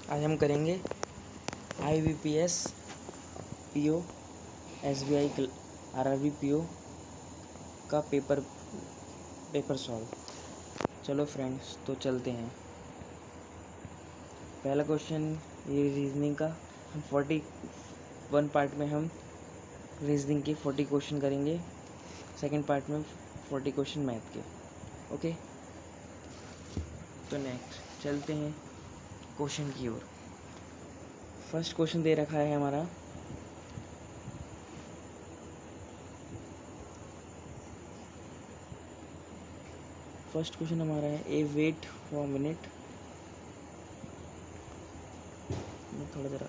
आज हम करेंगे IBPS PO SBI RRB PO का पेपर सॉल्व। चलो फ्रेंड्स, तो चलते हैं। पहला क्वेश्चन ये रीजनिंग का, हम 41 पार्ट में हम रीजनिंग के 40 क्वेश्चन करेंगे, सेकंड पार्ट में 40 क्वेश्चन मैथ के। ओके, तो नेक्स्ट चलते हैं क्वेश्चन की ओर। फर्स्ट क्वेश्चन दे रखा है हमारा, फर्स्ट क्वेश्चन हमारा है ए वेट फॉर मिनट। थोड़ा ज़रा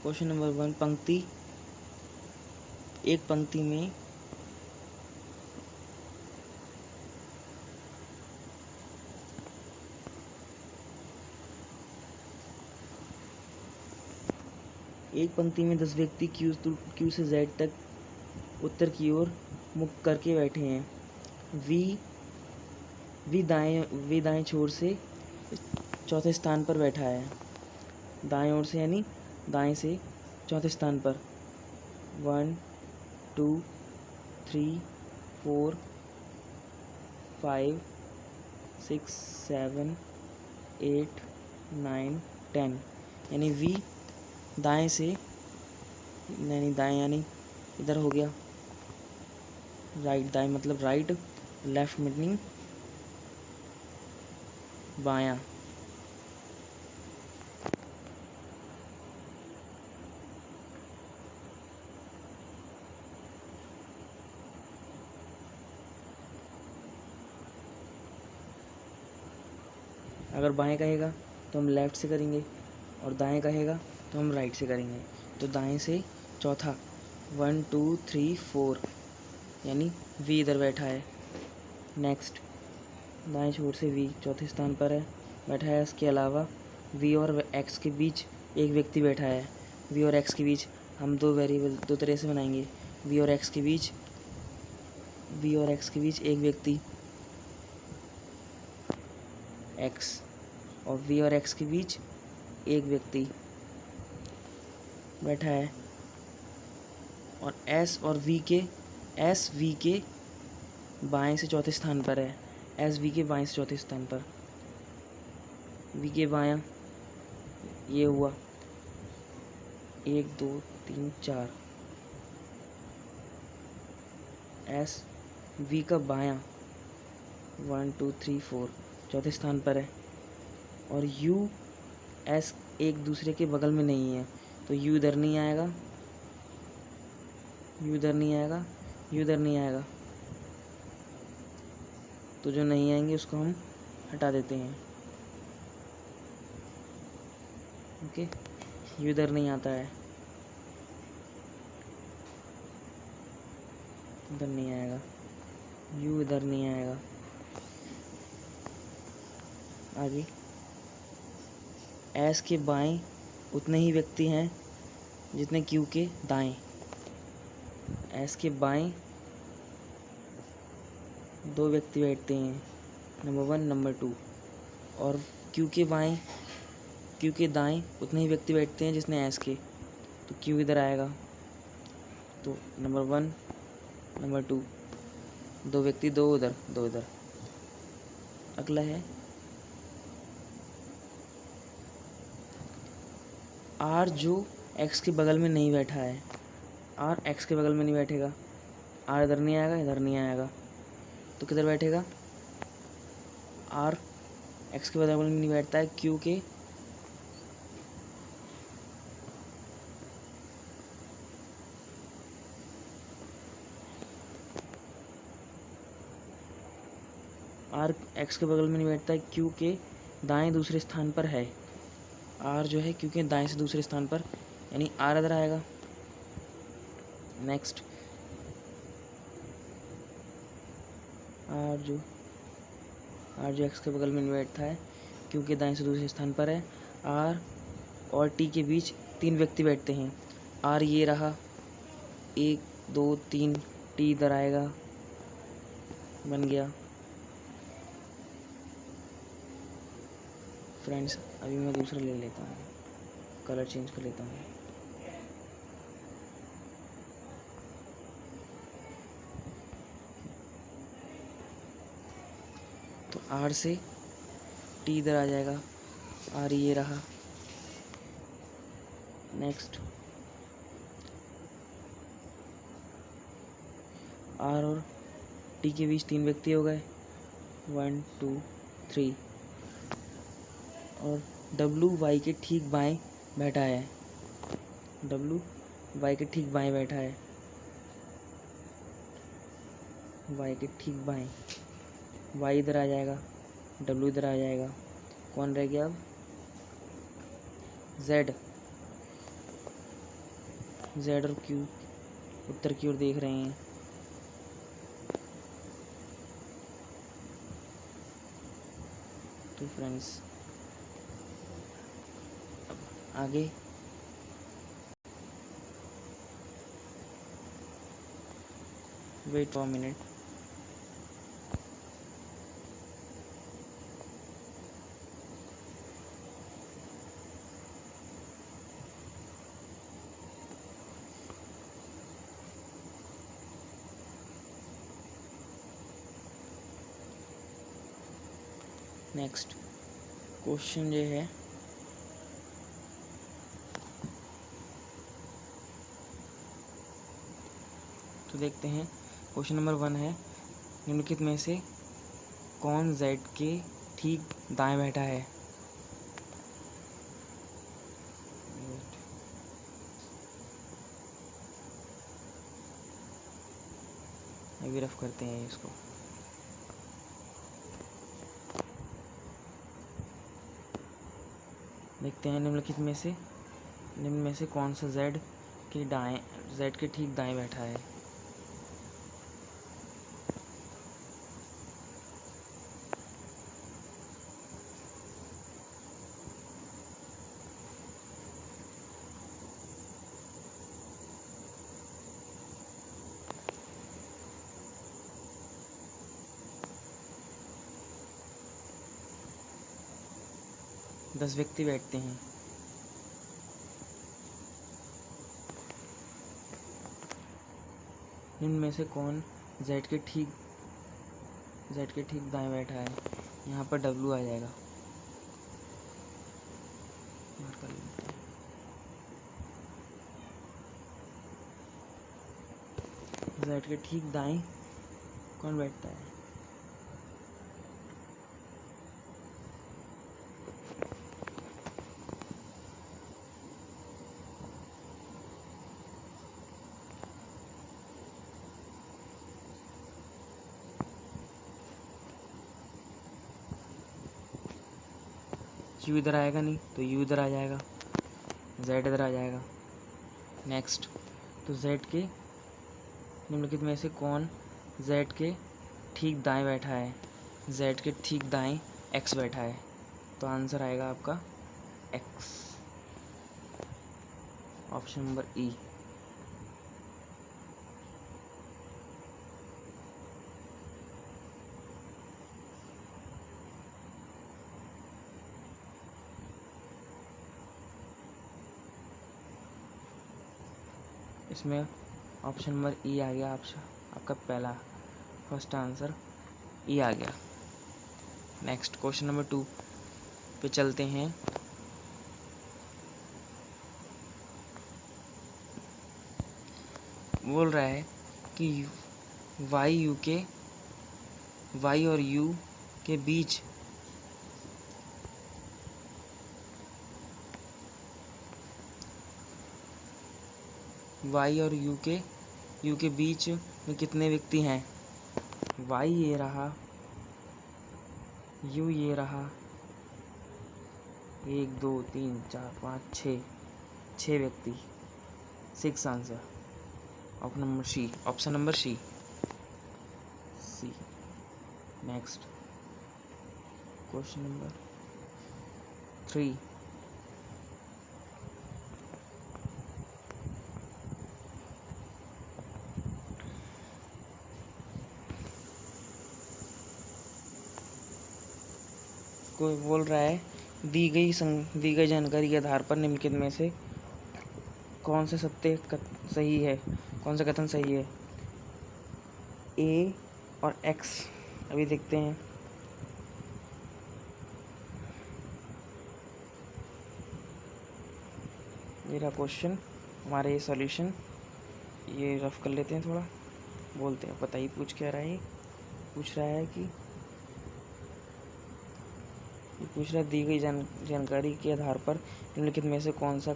क्वेश्चन नंबर 1, एक पंक्ति में एक पंक्ति में 10 व्यक्ति क्यू से जेड तक उत्तर की ओर मुख करके बैठे हैं। वी दाएं छोर से चौथे स्थान पर बैठा है। दाएं ओर से यानी दाएं से चौथे स्थान पर 1 2 3 4 5 6 7 8 9 10 यानी वी दाएं से यानी इधर हो गया राइट। दाएं मतलब राइट, लेफ्ट मीनिंग बायां। अगर बाएं कहेगा तो हम लेफ्ट से करेंगे, और दाएं कहेगा तो हम राइट से करेंगे। तो दाएं से चौथा 1 2 3 4 यानी वी इधर बैठा है। नेक्स्ट, दाएं छोर से वी चौथे स्थान पर बैठा है। इसके अलावा वी और एक्स के बीच एक व्यक्ति बैठा है। वी और एक्स के बीच हम दो वेरिएबल दो तरह से बनाएंगे। वी और एक्स के बीच एक व्यक्ति एक्स, और वी और एक्स के बीच एक व्यक्ति बैठा है। और एस वी के बाएं से चौथे स्थान पर है। एस वी के बाएं से चौथे स्थान पर, वी के बायां ये हुआ 1 2 3 4। एस वी का बायां 1 2 3 4 चौथे स्थान पर है। और यू एस एक दूसरे के बगल में नहीं है, तो यू इधर नहीं आएगा, यू इधर नहीं आएगा। तो जो नहीं आएंगे उसको हम हटा देते हैं। ओके, यू इधर नहीं आता है, इधर नहीं आएगा, यू इधर नहीं आएगा। आगे, एस के बाएं उतने ही व्यक्ति हैं जितने क्यू के दाएं। एस के बाएं 2 व्यक्ति बैठते हैं, नंबर 1 नंबर 2। और क्यू के दाएं उतने ही व्यक्ति बैठते हैं जितने एस के, तो क्यू इधर आएगा। तो नंबर 1 नंबर 2, 2 व्यक्ति 2 उधर 2 इधर। अगला है आर, जो एक्स के बगल में नहीं बैठा है। आर एक्स के बगल में नहीं बैठेगा, आर इधर नहीं आएगा, इधर नहीं आएगा। तो किधर बैठेगा? आर एक्स के बगल में नहीं बैठता है, क्यू के आर एक्स के बगल में नहीं बैठता है, क्यू के दाएं दूसरे स्थान पर है। आर जो है क्यू के दाएं से दूसरे स्थान पर, यानी आर इधर आएगा। नेक्स्ट, आर जो एक्स के बगल में नहीं बैठता है, क्यू के दाएं से दूसरे स्थान पर है। आर और टी के बीच 3 व्यक्ति बैठते हैं। आर ये रहा, 1 2 3 टी इधर आएगा, बन गया। फ्रेंड्स अभी मैं दूसरा ले लेता हूँ, कलर चेंज कर लेता हूँ। तो आर से टी इधर आ जाएगा, आर ये रहा। नेक्स्ट आर और टी के बीच 3 व्यक्ति हो गए, 1 2 3। और डब्लू वाई के ठीक बाएं बैठा है, डब्लू वाई के ठीक बाएं बैठा है, वाई के ठीक बाएं। वाई इधर आ जाएगा, डब्लू इधर आ जाएगा, कौन रह गया अब? जेड। जेड और क्यू उत्तर की ओर देख रहे हैं। तो फ्रेंड्स आगे wait for minute. Next question ये है, तो देखते हैं। क्वेश्चन नंबर 1 है, निम्नलिखित में से कौन जेड के ठीक दाएं बैठा है? अभी रफ करते हैं इसको। देखते हैं निम्न में से कौन सा जेड के ठीक दाएं बैठा है। दस व्यक्ति बैठते हैं। निम्न में से कौन जेड के ठीक दाएं बैठा है? यहाँ पर डब्लू आ जाएगा, मार्क कर लेते हैं। जेड के ठीक दाएं कौन बैठता है? यू इधर आएगा नहीं, तो यू इधर आ जाएगा, जेड इधर आ जाएगा। नेक्स्ट, तो जेड के निम्नलिखित में से कौन जेड के ठीक दाएं बैठा है? जेड के ठीक दाएं एक्स बैठा है, तो आंसर आएगा आपका एक्स, ऑप्शन नंबर ई। इसमें ऑप्शन नंबर ई आ गया, आपका पहला फर्स्ट आंसर ई आ गया। नेक्स्ट क्वेश्चन नंबर 2 पे चलते हैं। बोल रहा है कि वाई और यू के बीच यू के बीच में कितने व्यक्ति हैं? वाई ये रहा, यू ये रहा, 1 2 3 4 5 6 व्यक्ति, 6 answer, option number C. Next question number 3, को बोल रहा है दी गई जानकारी के आधार पर निम्नलिखित में से कौन सा सही है, कौन सा कथन सही है। ए और एक्स अभी देखते हैं। ये रहा क्वेश्चन, हमारे ये सॉल्यूशन, ये रफ कर लेते हैं थोड़ा, बोलते हैं। बताइए पूछ क्या रहा है। ये पूछ रहा है कि दी गई जानकारी के आधार पर निम्नलिखित में से कौन सा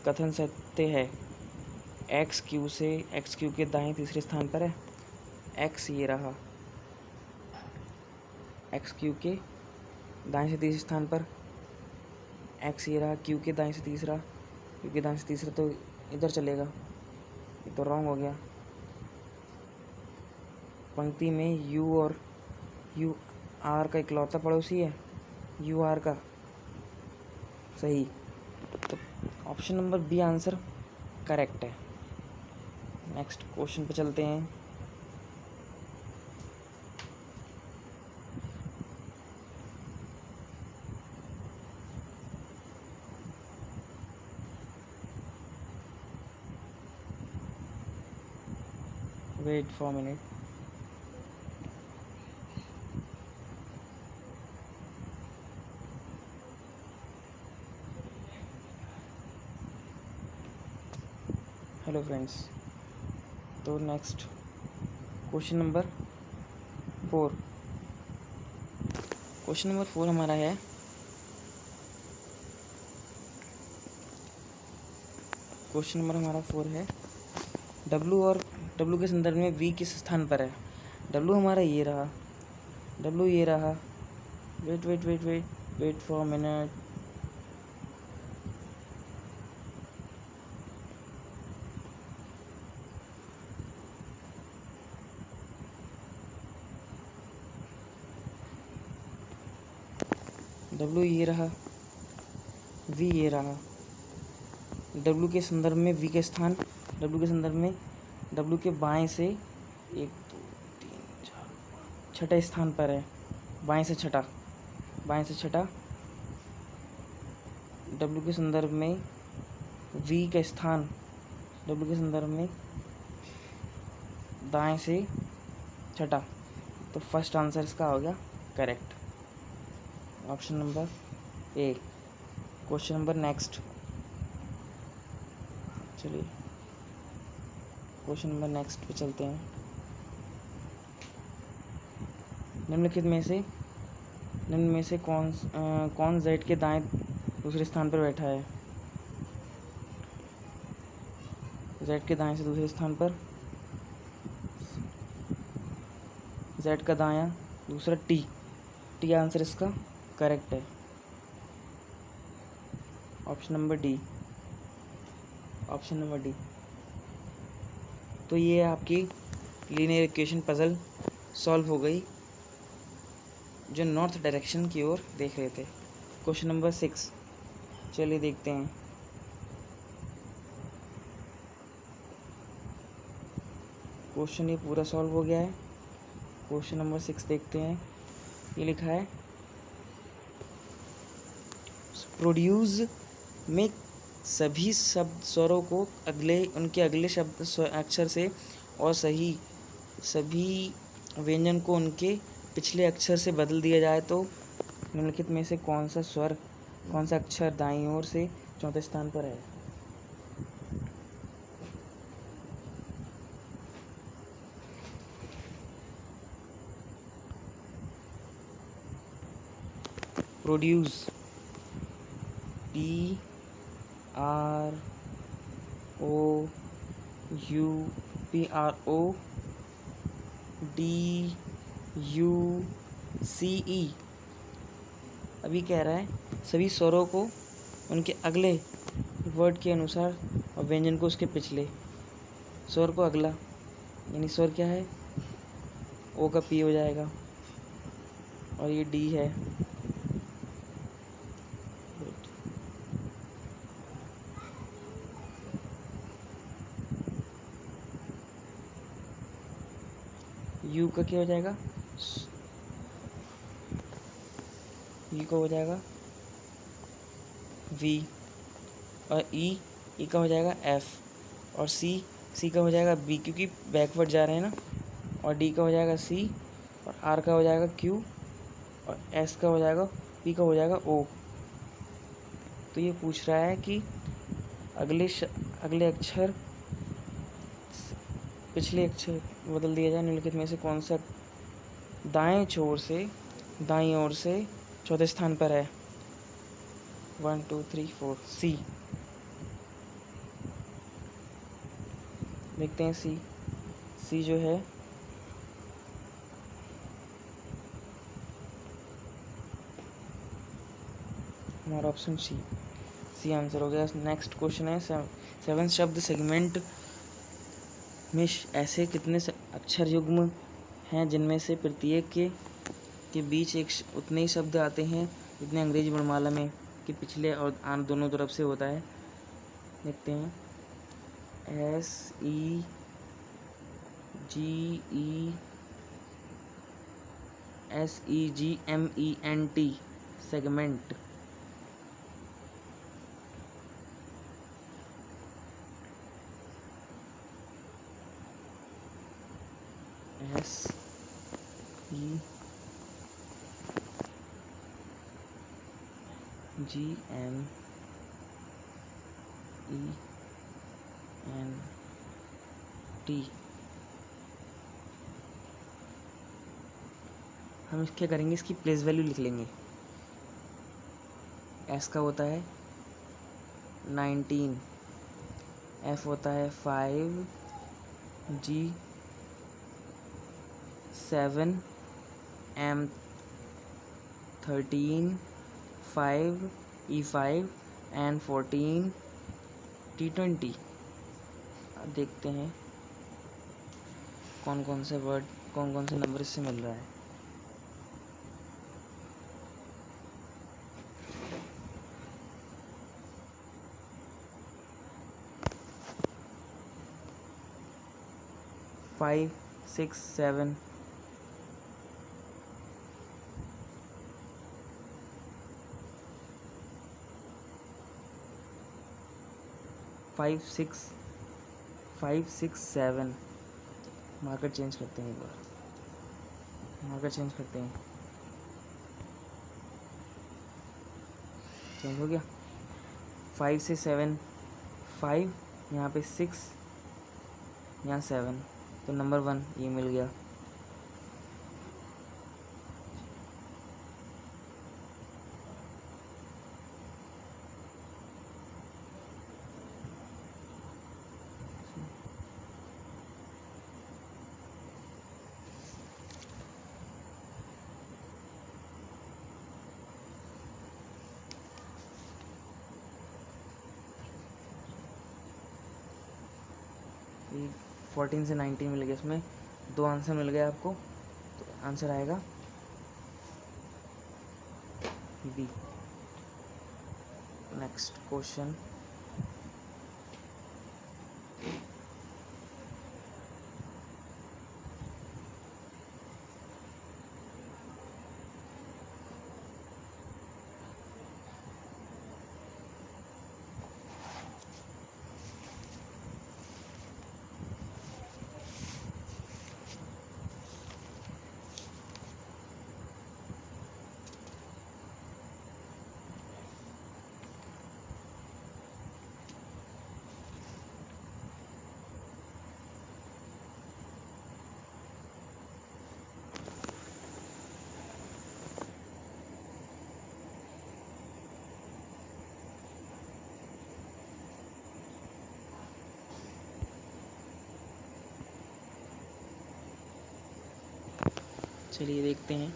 कथन सत्य है। एक्स क्यू के दाएं तीसरे स्थान पर है। एक्स ये रहा, एक्स क्यू के दाएं से तीसरे स्थान पर, एक्स ये रहा, क्यू के दाएं से तीसरा, क्यू के दाएं से तीसरा तो इधर चलेगा, ये तो रॉन्ग हो गया। पंक्ति में यू आर का इकलौता पड़ोसी है, यू आर का सही, तो option number B answer correct है। नेक्स्ट क्वेश्चन पे चलते हैं। Wait for minute. Hello friends, तो next question number 4। Question number 4 हमारा है, क्वेश्चन नंबर हमारा 4 है, डब्लू के संदर्भ में वी किस स्थान पर है। डब्लू हमारा ये रहा, डब्लू ये रहा, वेट फॉर मिनट। डब्लू ये रहा, वी ये रहा। डब्लू के संदर्भ में वी का स्थान, डब्लू के संदर्भ में डब्लू के बाएं से 1 2 3 4 5 छठे स्थान पर है, बाएं से छठा, डब्लू के संदर्भ में वी का स्थान, डब्लू के संदर्भ में दाएं से छठा, तो फर्स्ट आंसर इसका हो गया correct, option number A. Question number next, चलिए क्वेश्चन नंबर नेक्स्ट पे चलते हैं। निम्नलिखित में से कौन जेड के दाएं दूसरे स्थान पर बैठा है। जेड के दाएं से दूसरे स्थान पर, जेड का दायां दूसरा टी आंसर इसका करेक्ट है, ऑप्शन नंबर डी। तो ये आपकी लीनियर इक्वेशन पजल सॉल्व हो गई, जो नॉर्थ डायरेक्शन की ओर देख रहे थे। क्वेश्चन नंबर 6 चलिए देखते हैं। क्वेश्चन ये पूरा सॉल्व हो गया है। क्वेश्चन नंबर 6 देखते हैं। ये लिखा है, प्रोड्यूस में सभी शब्द स्वरों को उनके अगले शब्द अक्षर से और सभी व्यंजन को उनके पिछले अक्षर से बदल दिया जाए तो निम्नलिखित में से कौन सा अक्षर दाईं ओर से चौथे स्थान पर है। Produce PRODUCE। अभी कह रहा है सभी स्वरों को उनके अगले वर्ड के अनुसार और व्यंजन को उसके पिछले स्वर को अगला, यानी स्वर क्या है, ओ का पी हो जाएगा, और ये डी है। यू का क्या हो जाएगा, ई का हो जाएगा वी, और ई का हो जाएगा एफ, और सी का हो जाएगा बी क्योंकि बैकवर्ड जा रहे हैं ना, और डी का हो जाएगा सी, और आर का हो जाएगा क्यू, और एस का हो जाएगा, पी का हो जाएगा ओ। तो ये पूछ रहा है कि अगले अक्षर पिछले अक्षर बदल दिया जाए, निम्नलिखित में से कौन सा दाएं ओर से चौथे स्थान पर है। 1 2 3 4 सी। देखते हैं सी जो है हमारा ऑप्शन सी आंसर हो गया। नेक्स्ट क्वेश्चन है 7 शब्द सेगमेंट में ऐसे कितने अक्षर युग्म हैं जिनमें से प्रत्येक के बीच उतने ही शब्द आते हैं जितने अंग्रेजी वर्णमाला में के पिछले और आन दोनों तरफ से होता है। देखते हैं SEGEMENT सेगमेंट। SEGMENT। हम क्या करेंगे, इसकी प्लेस वैल्यू लिख लेंगे। एस का होता है 19, एफ होता है 5, जी 7, एम 13, 5, E5, एन 14, T20। अब देखते हैं कौन कौन से नंबर इससे मिल रहा है। फाइव 6 7 5 6 7। मार्कर चेंज करते हैं, एक बार मार्कर चेंज करते हैं। चेंज हो गया। 5 से 7, 5 यहाँ पे 6, यहाँ 7, तो नंबर 1 ये मिल गया। ये 14 से 19 मिल गया, इसमें 2 आंसर मिल गया आपको, तो आंसर आएगा बी। नेक्स्ट क्वेश्चन चलिए देखते हैं।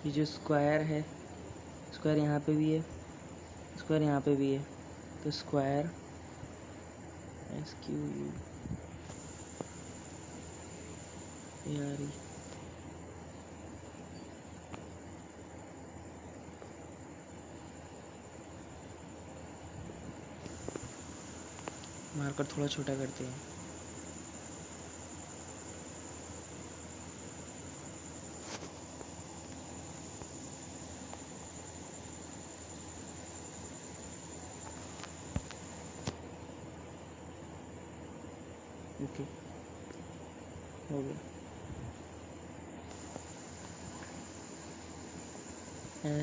ये जो स्क्वायर है, स्क्वायर यहाँ पे भी है, स्क्वायर यहाँ पे भी है, तो स्क्वायर SQUARE मार्कर थोड़ा छोटा करते हैं। ओके, हो गया।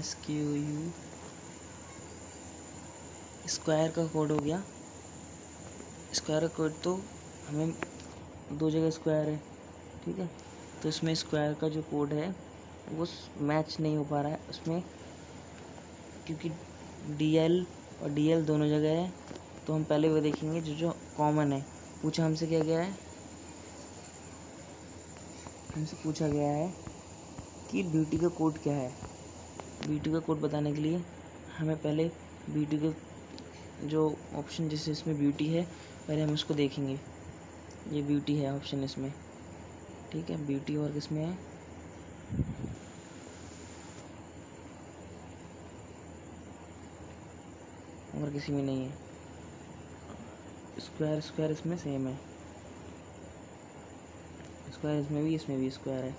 SQU स्क्वायर का कोड हो गया। स्क्वायर का कोड तो हमें दो जगह स्क्वायर है, ठीक है, तो इसमें स्क्वायर का जो कोड है वो मैच नहीं हो पा रहा है उसमें, क्योंकि DL और DL दोनों जगह है। तो हम पहले वो देखेंगे जो जो कॉमन है। पूछा हमसे क्या गया है, हमसे पूछा गया है कि ब्यूटी का कोड क्या है। ब्यूटी का कोड बताने के लिए हमें पहले ब्यूटी का जो ऑप्शन जिस इसमें ब्यूटी है पहले हम उसको देखेंगे। ये ब्यूटी है ऑप्शन इसमें, ठीक है। ब्यूटी और किसमें है, और किसी में नहीं है। स्क्वायर स्क्वायर इसमें सेम है, स्क्वायर इसमें भी स्क्वायर है,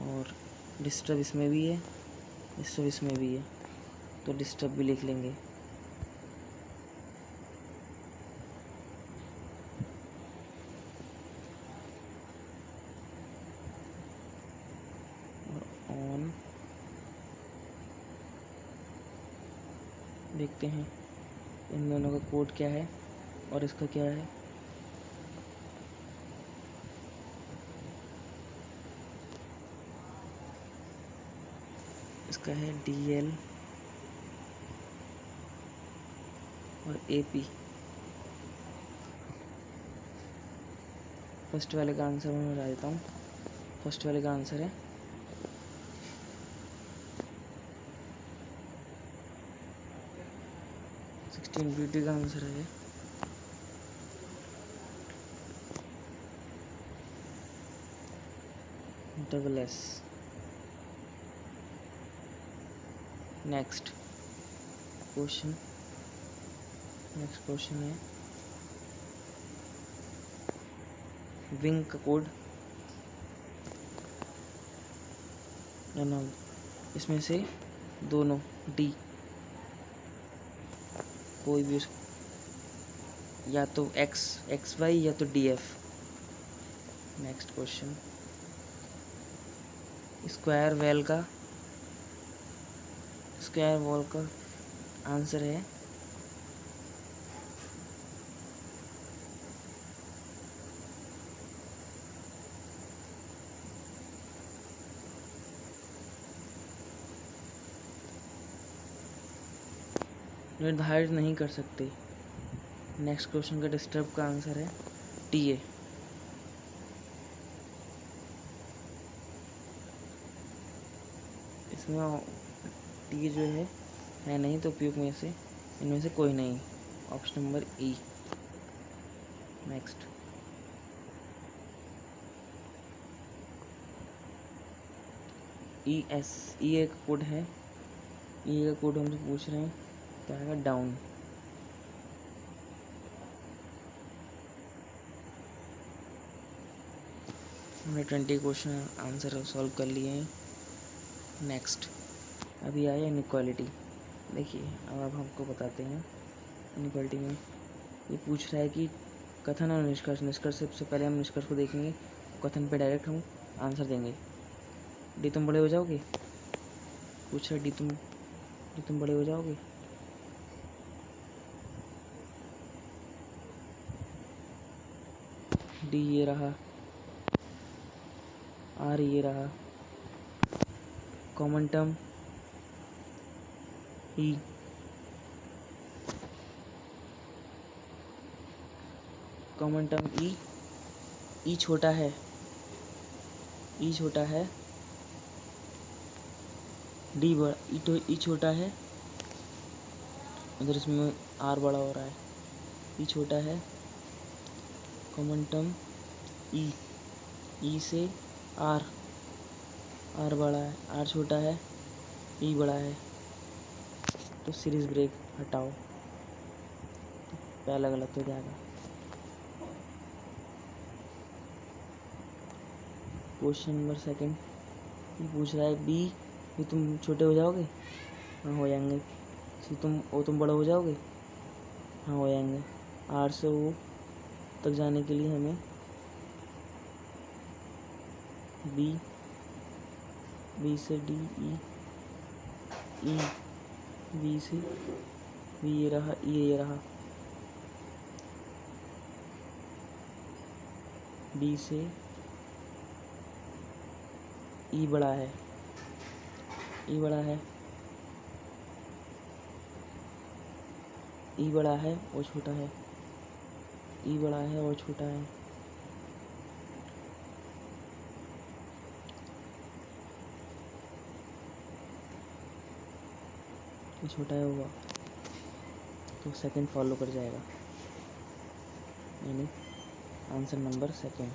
और डिस्टर्ब इसमें भी है, डिस्टर्ब इसमें भी है, तो डिस्टर्ब भी लिख लेंगे। और ऑन देखते हैं इन दोनों का कोड क्या है और इसका क्या है। इसका है DL और AP। फर्स्ट वाले का आंसर मैं बता देता हूँ। फर्स्ट वाले का आंसर है 16। ब्यूटी का आंसर है SS। नेक्स्ट क्वेश्चन है विंग का कोड ना, इसमें से दोनों D कोई भी, या तो XY या तो DF। Next question, square wall का आंसर है निर्धारित नहीं कर सकते। नेक्स्ट क्वेश्चन का डिस्टर्ब का आंसर है TA। इसमें TA जो है नहीं, तो उपयोग में से इनमें से कोई नहीं, option number E। Next ES, E एक कोड है, E का कोड हमसे पूछ रहे हैं क्या है, डाउन। हमने 20 क्वेश्चन आंसर सॉल्व कर लिए हैं। नेक्स्ट अभी आया इनइक्वालिटी। देखिए अब हमको बताते हैं इनइक्वालिटी में ये पूछ रहा है कि कथन और निष्कर्ष। निष्कर्ष सबसे पहले हम निष्कर्ष को देखेंगे, कथन पे डायरेक्ट हम आंसर देंगे। डी तुम बड़े हो जाओगे, पूछ रहा है डी तुम बड़े हो जाओगे। डी ये रहा, आर ये रहा, कॉमन टर्म ई, कॉमन टर्म ई छोटा है, डी बड़ा, ई छोटा है, उधर इसमें आर बड़ा हो रहा है, ई छोटा है, कॉमन टर्म ई से आर बड़ा है, आर छोटा है, ई बड़ा है, तो सीरीज ब्रेक हटाओ। पहला गलत हो जाएगा। क्वेश्चन नंबर सेकंड पूछ रहा है बी, भी तुम छोटे हो जाओगे? हाँ हो जाएंगे। सी, तुम बड़े हो जाओगे? हाँ हो जाएंगे। आर से ओ तक जाने के लिए हमें बी से डी, ई बी से बी, ये रहा, ये रहा। बी से ई बड़ा है, ई बड़ा है, ई बड़ा है और छोटा है, ई बड़ा है और छोटा है। ये छोटा है होगा तो सेकंड फॉलो कर जाएगा, यानी answer number second.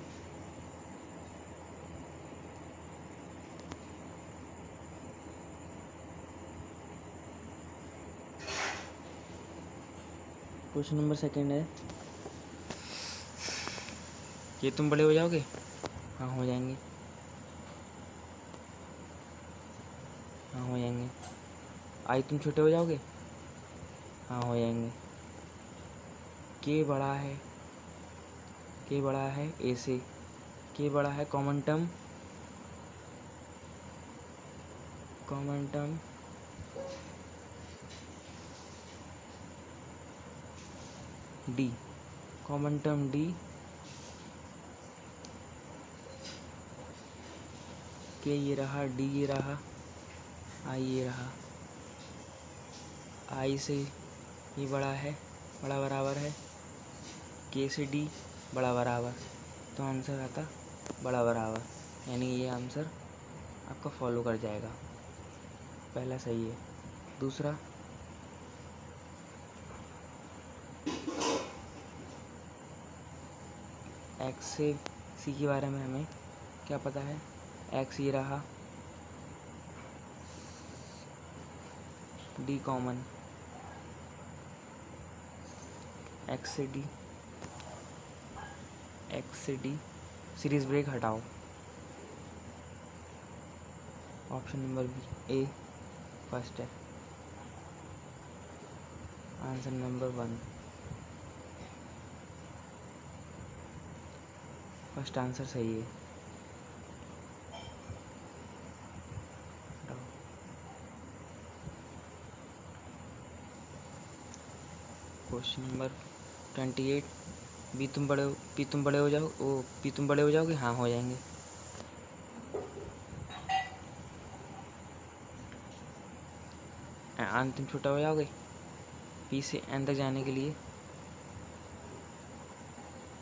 Question number second है, ये तुम बड़े हो जाओगे? हाँ हो जाएंगे। हाँ हो जाएंगे। आई, तुम छोटे हो जाओगे? हाँ हो जाएंगे। के बड़ा है, के बड़ा है ए से, के बड़ा है common term D, common term D, के ये रहा, डी ये रहा, आई ये रहा। आई से ये बड़ा है, बड़ा बराबर है के से डी, बड़ा बराबर, तो आंसर आता बड़ा बराबर, यानी ये आंसर आपका फॉलो कर जाएगा। पहला सही है। दूसरा, एक्स से सी के बारे में हमें क्या पता है? एक्स ये रहा, डी कॉमन, एक्स से डी, सीरीज ब्रेक हटाओ। ऑप्शन नंबर बी ए फर्स्ट है, आंसर नंबर 1, फर्स्ट आंसर सही है। क्वेश्चन नंबर 28, बी तुम बड़े हो जाओगे? हाँ हो जाएंगे। आन, तुम छोटा हो जाओगे? पी से एन तक जाने के लिए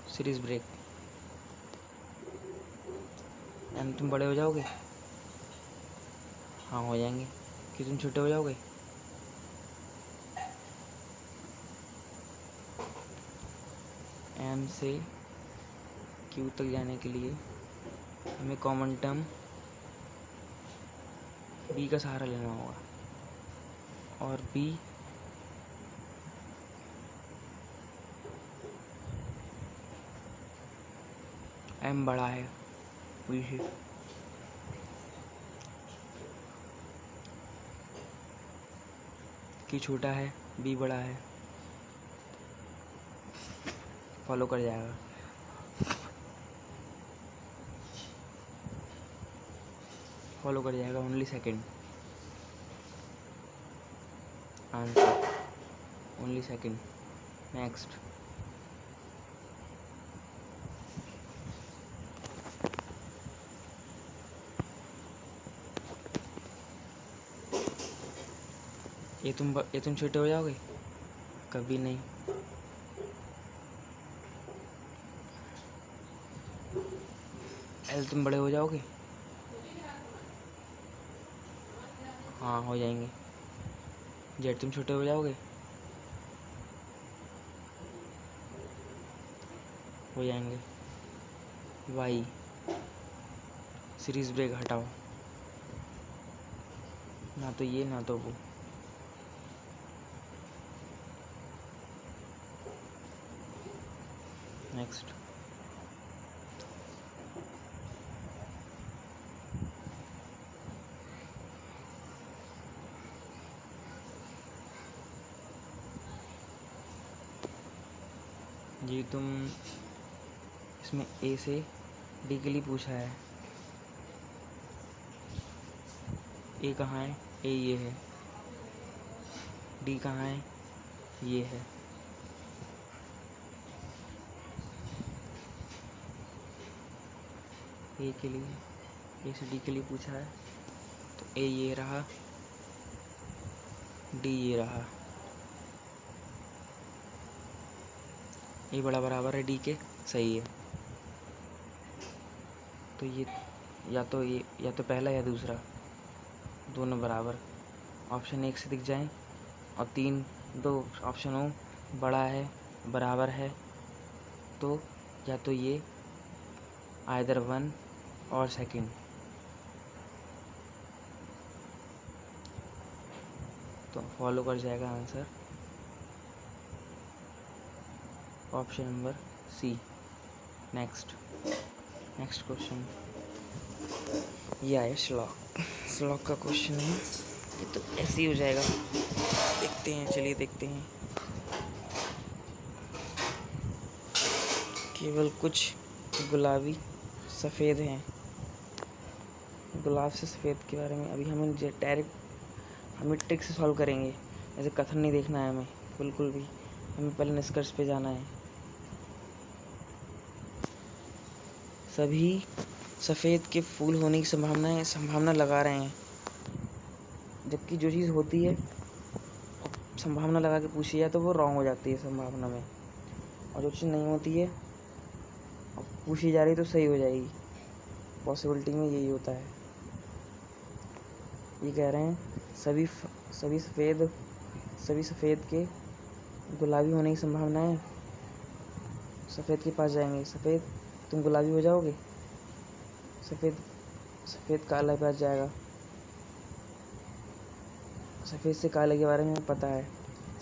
सीरीज ब्रेक। एन, तुम बड़े हो जाओगे? हाँ हो जाएंगे। कि तुम छोटे हो जाओगे? एम से क्यू तक जाने के लिए हमें कॉमन टर्म बी का सहारा लेना होगा, और बी एम बड़ा है बी से, की छोटा है, बी बड़ा है, फॉलो कर जाएगा। Only second answer, only second. Next, ये तुम छोटे हो जाओगे? कभी नहीं। एल, तुम बड़े हो जाओगे? हाँ हो जाएंगे। जेड, तुम छोटे हो जाओगे? हो जाएंगे। वाई, सीरीज ब्रेक हटाओ, ना तो ये ना तो वो। नेक्स्ट। जी तुम इसमें ए से डी के लिए पूछा है। ए कहाँ है? ए ये है। डी कहाँ है? ये है। ए के लिए, ए से डी के लिए पूछा है, तो ए ये रहा, डी ये रहा। ए बड़ा बराबर है डी के, सही है। तो ये या तो पहला या दूसरा, दोनों बराबर ऑप्शन एक से दिख जाएं, और दो ऑप्शन हो बड़ा है बराबर है, तो या तो ये आइदर वन और सेकंड। तो फॉलो कर जाएगा answer option number C. Next question ये आया स्लॉक का क्वेश्चन है। ये तो ऐसे ही हो जाएगा, देखते हैं, चलिए देखते हैं। केवल कुछ गुलाबी सफ़ेद हैं। गुलाब से सफ़ेद के बारे में अभी हमें डायरेक्ट हमें ट्रिक से सॉल्व करेंगे, ऐसे कथन नहीं देखना है हमें बिल्कुल भी। हमें पहले निष्कर्ष पे जाना है। सभी सफ़ेद के फूल होने की संभावना लगा रहे हैं, जबकि जो चीज़ होती है संभावना लगा के पूछी जाए तो वो रॉन्ग हो जाती है संभावना में, और जो चीज़ नहीं होती है और पूछी जा रही तो सही हो जाएगी। पॉसिबिलिटी में यही होता है। ये कह रहे हैं सभी सफ़ेद के गुलाबी होने की संभावना है। सफ़ेद के पास जाएंगे, सफ़ेद तुम गुलाबी हो जाओगे, सफ़ेद काला के पास जाएगा। सफ़ेद से काले के बारे में हमें पता है,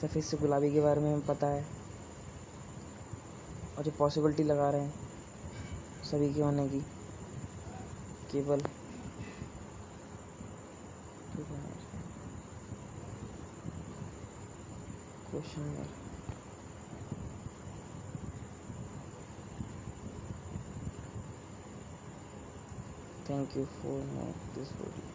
सफ़ेद से गुलाबी के बारे में हमें पता है, और जो पॉसिबिलिटी लगा रहे हैं सभी के होने की, केवल question number Thank you for this video.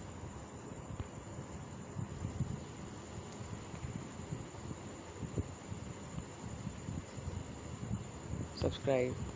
Subscribe.